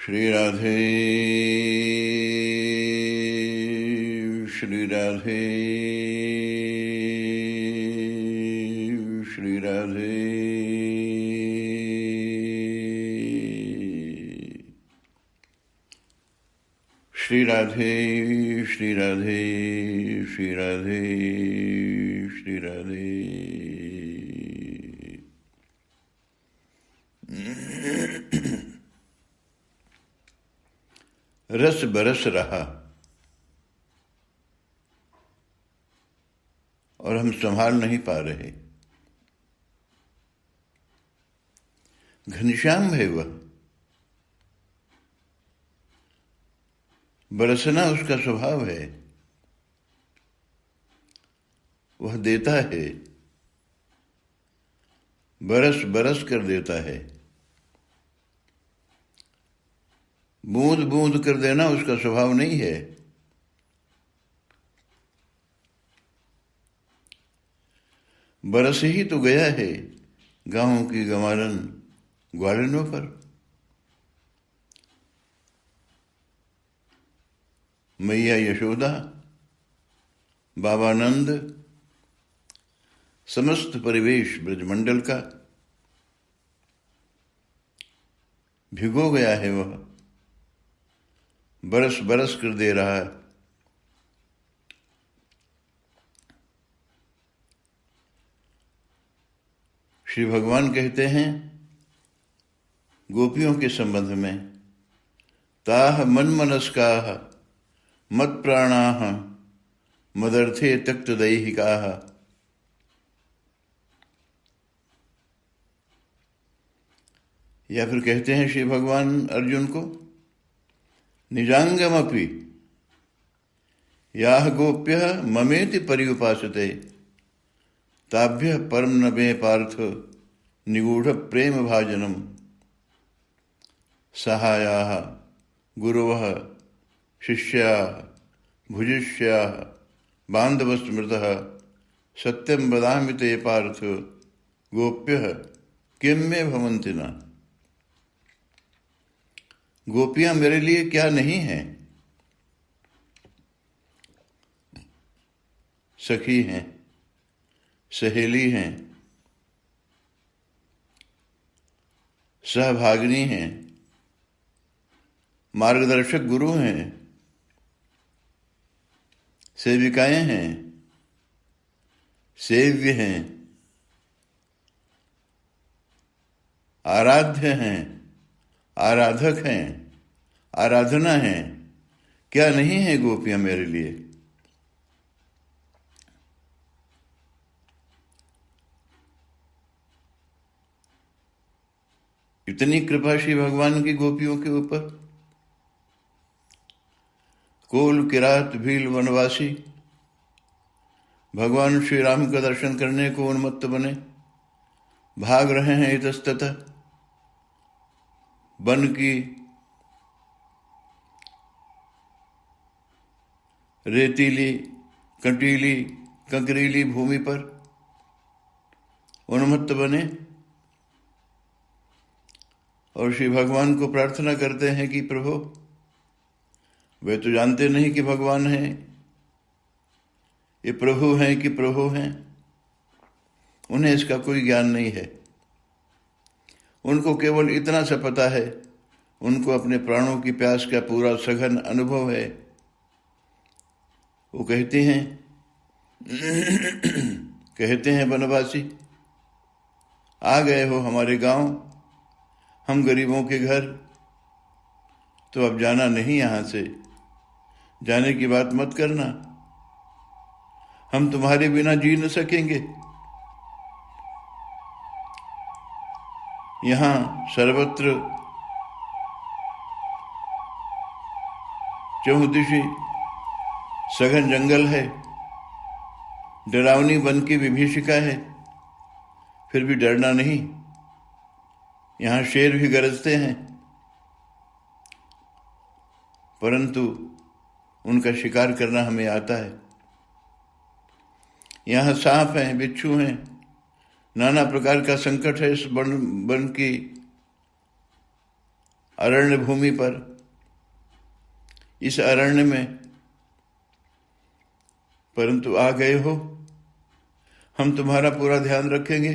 श्री राधे श्री राधे श्री राधे। श्री राधे श्री राधे श्री राधे श्री राधे। रस बरस रहा और हम संभाल नहीं पा रहे। घनश्याम है वह, बरसना उसका स्वभाव है। वह देता है, बरस बरस कर देता है। बूंद बूंद कर देना उसका स्वभाव नहीं है। बरस ही तो गया है गांवों की गंवारन ग्वालिनों पर। मैया यशोदा, बाबा नंद, समस्त परिवेश ब्रजमंडल का भिगो गया है। वह बरस बरस कर दे रहा है। श्री भगवान कहते हैं गोपियों के संबंध में, ताह मन मनस्काह मत प्राणाः मदर्थे तक्त दैहिकाः। या फिर कहते हैं श्री भगवान अर्जुन को, निजांगमपि याह गोप्यः ममेति पर्युपासते ताभ्यः परम न मे पार्थ निगूढ़ प्रेम भाजनम। सहायाः गुरवः शिष्याः भुजिष्याः बान्धवस्मृतः सत्यं वदामि ते पार्थ गोप्यः किं मे भवन्ति न। गोपियां मेरे लिए क्या नहीं हैं? सखी हैं, सहेली हैं, सहभागिनी हैं, मार्गदर्शक गुरु हैं, सेविकाएं हैं, सेव्य हैं, आराध्य हैं, आराधक हैं, आराधना है। क्या नहीं है गोपियां मेरे लिए? इतनी कृपा श्री भगवान की गोपियों के ऊपर। कोल किरात भील वनवासी भगवान श्री राम का दर्शन करने को उन्मत्त बने, भाग रहे हैं इतस्ततः। वन की रेतीली कंटीली कंकरीली भूमि पर उन्मत्त बने और श्री भगवान को प्रार्थना करते हैं कि प्रभु, वे तो जानते नहीं कि भगवान हैं, ये प्रभु हैं कि प्रभु हैं। उन्हें इसका कोई ज्ञान नहीं है। उनको केवल इतना सा पता है, उनको अपने प्राणों की प्यास का पूरा सघन अनुभव है। वो कहते हैं वनवासी, आ गए हो हमारे गांव, हम गरीबों के घर, तो अब जाना नहीं यहां से। जाने की बात मत करना, हम तुम्हारे बिना जी न सकेंगे। यहां सर्वत्र चहुदिशि सघन जंगल है, डरावनी वन की विभीषिका है, फिर भी डरना नहीं। यहां शेर भी गरजते हैं, परंतु उनका शिकार करना हमें आता है। यहाँ सांप हैं, बिच्छू हैं, नाना प्रकार का संकट है इस वन की अरण्य भूमि पर, इस अरण्य में, परंतु आ गए हो। हम तुम्हारा पूरा ध्यान रखेंगे।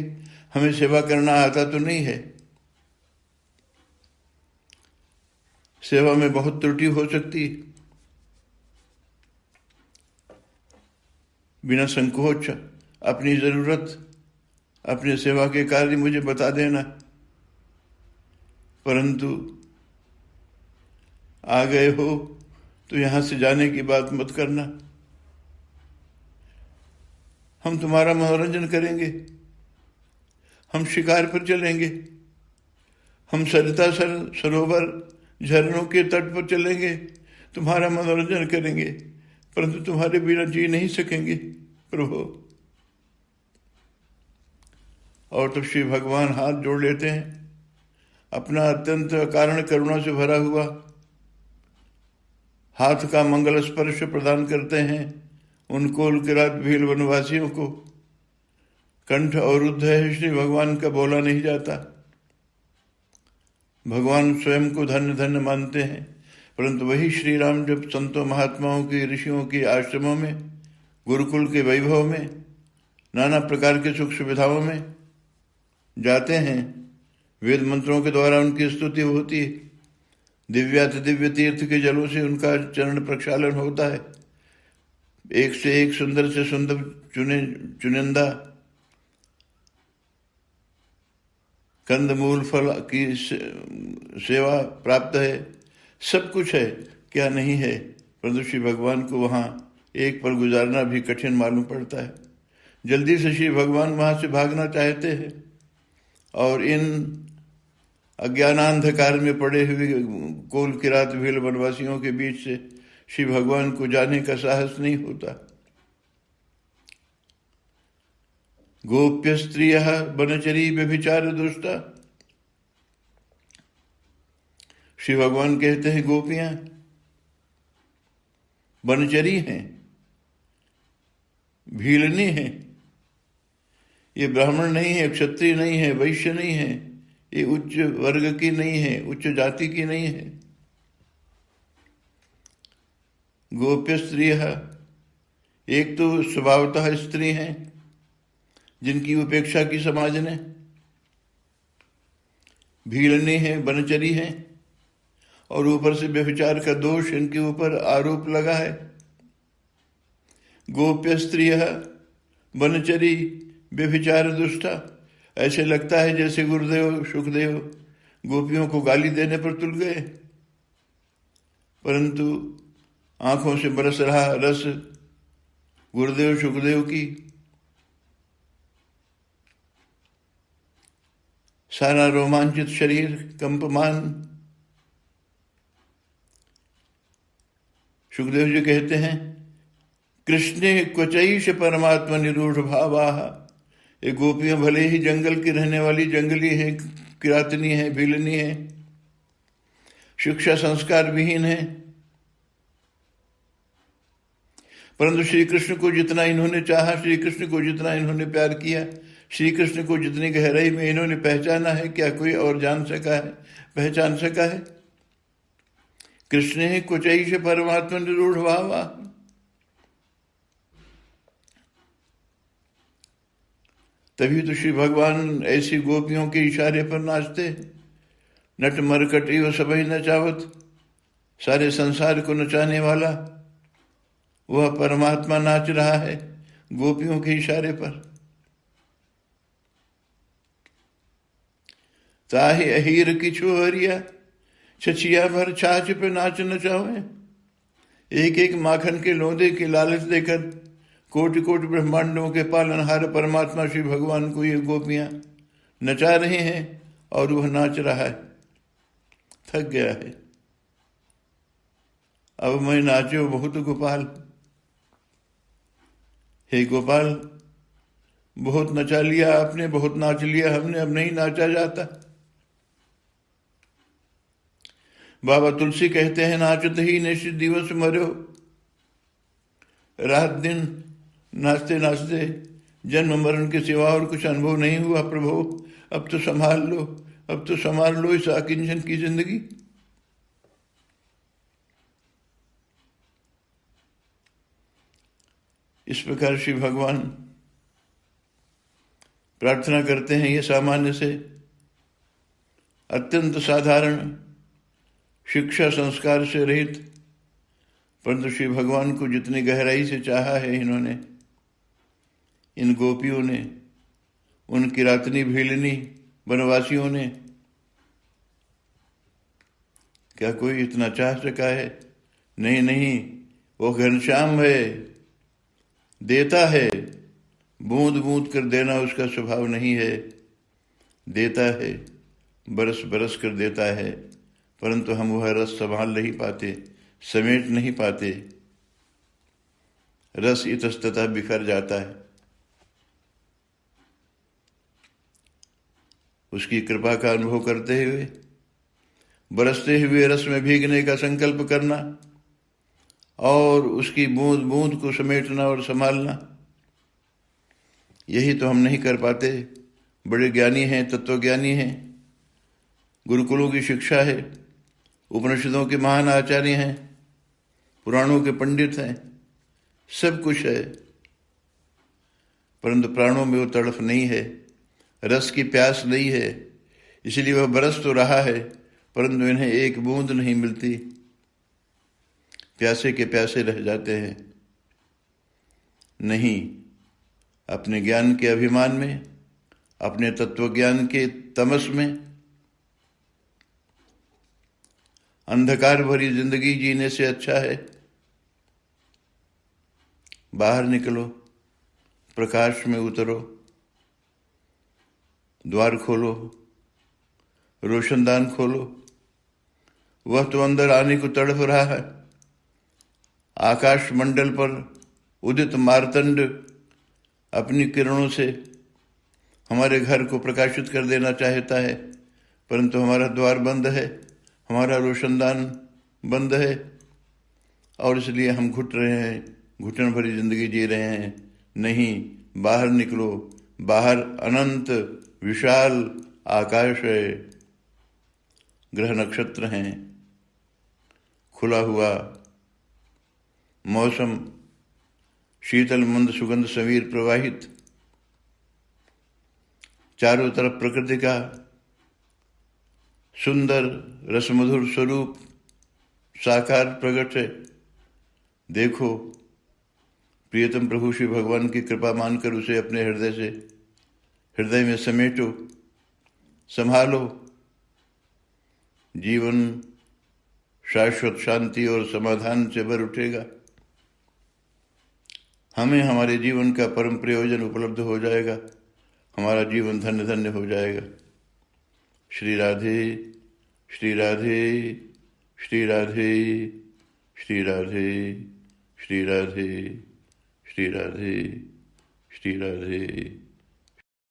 हमें सेवा करना आता तो नहीं है, सेवा में बहुत त्रुटि हो सकती है। बिना संकोच अपनी जरूरत, अपने सेवा के कार्य मुझे बता देना, परंतु आ गए हो तो यहां से जाने की बात मत करना। हम तुम्हारा मनोरंजन करेंगे, हम शिकार पर चलेंगे, हम सरिता सरोवर झरनों के तट पर चलेंगे, तुम्हारा मनोरंजन करेंगे, परंतु तुम्हारे बिना जी नहीं सकेंगे प्रभु। और तब श्री भगवान हाथ जोड़ लेते हैं, अपना अत्यंत कारण करुणा से भरा हुआ हाथ का मंगल स्पर्श प्रदान करते हैं उन कुल किरात भील वनवासियों को। कंठ अवरुद्ध है, श्री भगवान का बोला नहीं जाता। भगवान स्वयं को धन्य धन्य मानते हैं, परंतु वही श्री राम जब संतों महात्माओं की, ऋषियों के आश्रमों में, गुरुकुल के वैभव में, नाना प्रकार के सुख सुविधाओं में जाते हैं, वेद मंत्रों के द्वारा उनकी स्तुति होती है, दिव्याति दिव्य तीर्थ के जलों से उनका चरण प्रक्षालन होता है, एक से एक सुंदर से सुंदर चुनिंदा कंदमूल फल की सेवा प्राप्त है, सब कुछ है, क्या नहीं है, परंतु श्री भगवान को वहाँ एक पल गुजारना भी कठिन मालूम पड़ता है। जल्दी से श्री भगवान वहाँ से भागना चाहते हैं और इन अज्ञानांधकार में पड़े हुए कोल किरात भील वनवासियों के बीच से श्री भगवान को जाने का साहस नहीं होता। गोप्य स्त्रियः बनचरी व्यभिचार दुष्टा। श्री भगवान कहते हैं गोपियां बनचरी हैं, भीलनी हैं। ये ब्राह्मण नहीं है, क्षत्रिय नहीं है, वैश्य नहीं है, ये उच्च वर्ग की नहीं है, उच्च जाति की नहीं है। गोप्य स्त्रियः, एक तो स्वभावतः स्त्री हैं जिनकी उपेक्षा की समाज ने, भीलनी है, बनचरी है, और ऊपर से व्यभिचार का दोष इनके ऊपर आरोप लगा है। गोप्य स्त्रियः बनचरी व्यभिचार दुष्टा। ऐसे लगता है जैसे गुरुदेव सुखदेव गोपियों को गाली देने पर तुल गए, परंतु आंखों से बरस रहा रस गुरुदेव सुखदेव की, सारा रोमांचित शरीर कंपमान। सुखदेव जी कहते हैं, कृष्णे क्वचैष परमात्मा निरूढ़ भावाः। ये गोपियां भले ही जंगल की रहने वाली जंगली हैं, किरातनी है, भीलनी है, शिक्षा संस्कार विहीन है, परंतु श्री कृष्ण को जितना इन्होंने चाहा, श्री कृष्ण को जितना इन्होंने प्यार किया, श्री कृष्ण को जितनी गहराई में इन्होंने पहचाना है, क्या कोई और जान सका है, पहचान सका है। कृष्ण ही क्वचैष परमात्मा निरूढ़ भावा। तभी तो श्री भगवान ऐसी गोपियों के इशारे पर नाचते। नट मरकट इव सबहि नचावत, सारे संसार को नचाने वाला वह परमात्मा नाच रहा है गोपियों के इशारे पर। ताहि अहीर की छोहरिया, छछिया भर छाछ पे नाच नचावे। एक एक माखन के लोंदे के लालच देकर कोटि कोटि ब्रह्मांडों के पालनहार परमात्मा श्री भगवान को ये गोपियां नचा रहे हैं और वह नाच रहा है। थक गया है, अब मैं नाचो बहुत गोपाल। हे गोपाल, बहुत नचा लिया आपने, बहुत नाच लिया हमने, अब नहीं नाचा जाता। बाबा तुलसी कहते हैं, नाचत ही निश्चित दिवस मरो। रात दिन नाचते नाचते जन्म मरण के सिवा और कुछ अनुभव नहीं हुआ। प्रभु अब तो संभाल लो, अब तो संभाल लो इस अकिंचन की जिंदगी। इस प्रकार श्री भगवान प्रार्थना करते हैं। ये सामान्य से अत्यंत साधारण शिक्षा संस्कार से रहित, परंतु श्री भगवान को जितनी गहराई से चाहा है इन्होंने, इन गोपियों ने, उन किरातनी भीलनी वनवासियों ने, क्या कोई इतना चाह सका है? नहीं नहीं, वो घनश्याम है, देता है, बूंद बूंद कर देना उसका स्वभाव नहीं है। देता है, बरस बरस कर देता है, परंतु हम वह रस संभाल नहीं पाते, समेट नहीं पाते। रस इतस्ततः बिखर जाता है। उसकी कृपा का अनुभव करते हुए बरसते हुए रस में भीगने का संकल्प करना और उसकी बूंद बूंद को समेटना और संभालना, यही तो हम नहीं कर पाते। बड़े ज्ञानी हैं, तत्वज्ञानी हैं, गुरुकुलों की शिक्षा है, उपनिषदों के महान आचार्य हैं, पुराणों के पंडित हैं, सब कुछ है, परंतु प्राणों में वो तड़फ नहीं है, रस की प्यास नहीं है। इसलिए वह बरस तो रहा है, परंतु इन्हें एक बूंद नहीं मिलती, प्यासे के प्यासे रह जाते हैं। नहीं, अपने ज्ञान के अभिमान में, अपने तत्वज्ञान के तमस में अंधकार भरी जिंदगी जीने से अच्छा है बाहर निकलो, प्रकाश में उतरो, द्वार खोलो, रोशनदान खोलो। वह तो अंदर आने को तड़प रहा है। आकाश मंडल पर उदित मार्तंड अपनी किरणों से हमारे घर को प्रकाशित कर देना चाहता है, परंतु हमारा द्वार बंद है, हमारा रोशनदान बंद है, और इसलिए हम घुट रहे हैं, घुटन भरी जिंदगी जी रहे हैं। नहीं, बाहर निकलो, बाहर अनंत विशाल आकाश है, ग्रह नक्षत्र हैं, खुला हुआ मौसम, शीतल मंद सुगंध समीर प्रवाहित, चारों तरफ प्रकृति का सुंदर रसमधुर स्वरूप साकार प्रकट है। देखो, प्रियतम प्रभु श्री भगवान की कृपा मानकर उसे अपने हृदय में समेटो, संभालो। जीवन शाश्वत शांति और समाधान से भर उठेगा। हमें हमारे जीवन का परम प्रयोजन उपलब्ध हो जाएगा, हमारा जीवन धन्य धन्य हो जाएगा। श्री राधे श्री राधे श्री राधे श्री राधे श्री राधे श्री राधे श्री राधे।